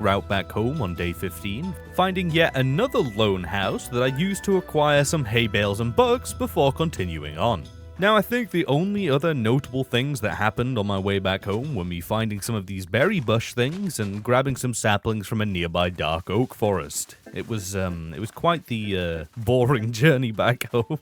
route back home on day 15, finding yet another lone house that I used to acquire some hay bales and bugs before continuing on. Now, I think the only other notable things that happened on my way back home were me finding some of these berry bush things and grabbing some saplings from a nearby dark oak forest. It was quite the boring journey back home.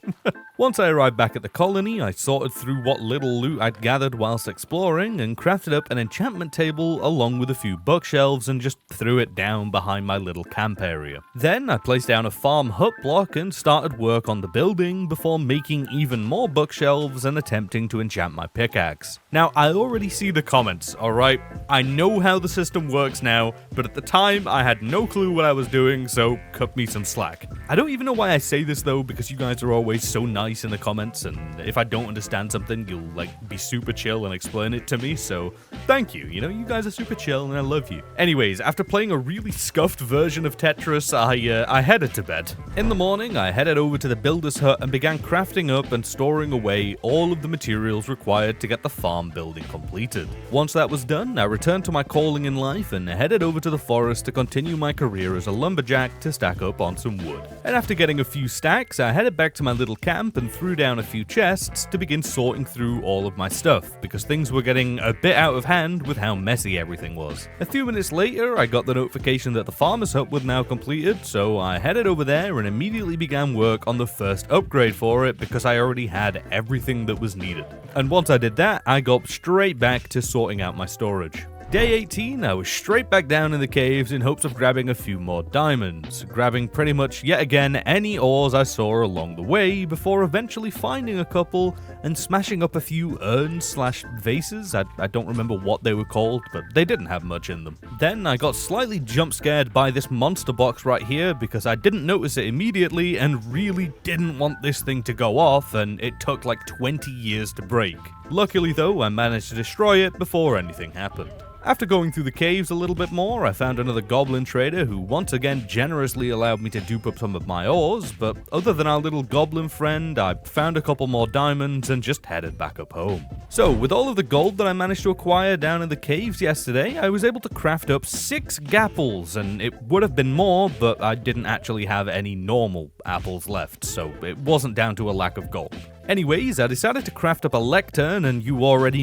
Once I arrived back at the colony, I sorted through what little loot I'd gathered whilst exploring and crafted up an enchantment table along with a few bookshelves and just threw it down behind my little camp area. Then I placed down a farm hut block and started work on the building before making even more bookshelves and attempting to enchant my pickaxe. Now, I already see the comments, alright? I know how the system works now, but at the time I had no clue what I was doing, so cut me some slack. I don't even know why I say this though, because you guys are always so nice in the comments, and if I don't understand something, you'll be super chill and explain it to me, so thank you. You know, you guys are super chill and I love you. Anyways, after playing a really scuffed version of Tetris, I headed to bed. In the morning, I headed over to the builder's hut and began crafting up and storing away all of the materials required to get the farm building completed. Once that was done, I returned to my calling in life and headed over to the forest to continue my career as a lumberjack to stack up on some wood. And after getting a few stacks, I headed back to my little camp and threw down a few chests to begin sorting through all of my stuff, because things were getting a bit out of hand with how messy everything was. A few minutes later, I got the notification that the farmer's hut was now completed, so I headed over there and immediately began work on the first upgrade for it because I already had everything that was needed. And once I did that, I got straight back to sorting out my storage. Day 18, I was straight back down in the caves in hopes of grabbing a few more diamonds, grabbing pretty much yet again any ores I saw along the way before eventually finding a couple and smashing up a few urns/vases. I don't remember what they were called, but they didn't have much in them. Then I got slightly jump scared by this monster box right here because I didn't notice it immediately and really didn't want this thing to go off, and it took like 20 years to break. Luckily though, I managed to destroy it before anything happened. After going through the caves a little bit more, I found another goblin trader who once again generously allowed me to dupe up some of my ores, but other than our little goblin friend, I found a couple more diamonds and just headed back up home. So, with all of the gold that I managed to acquire down in the caves yesterday, I was able to craft up 6 gapples, and it would have been more, but I didn't actually have any normal apples left, so it wasn't down to a lack of gold. Anyways, I decided to craft up a lectern, and you already know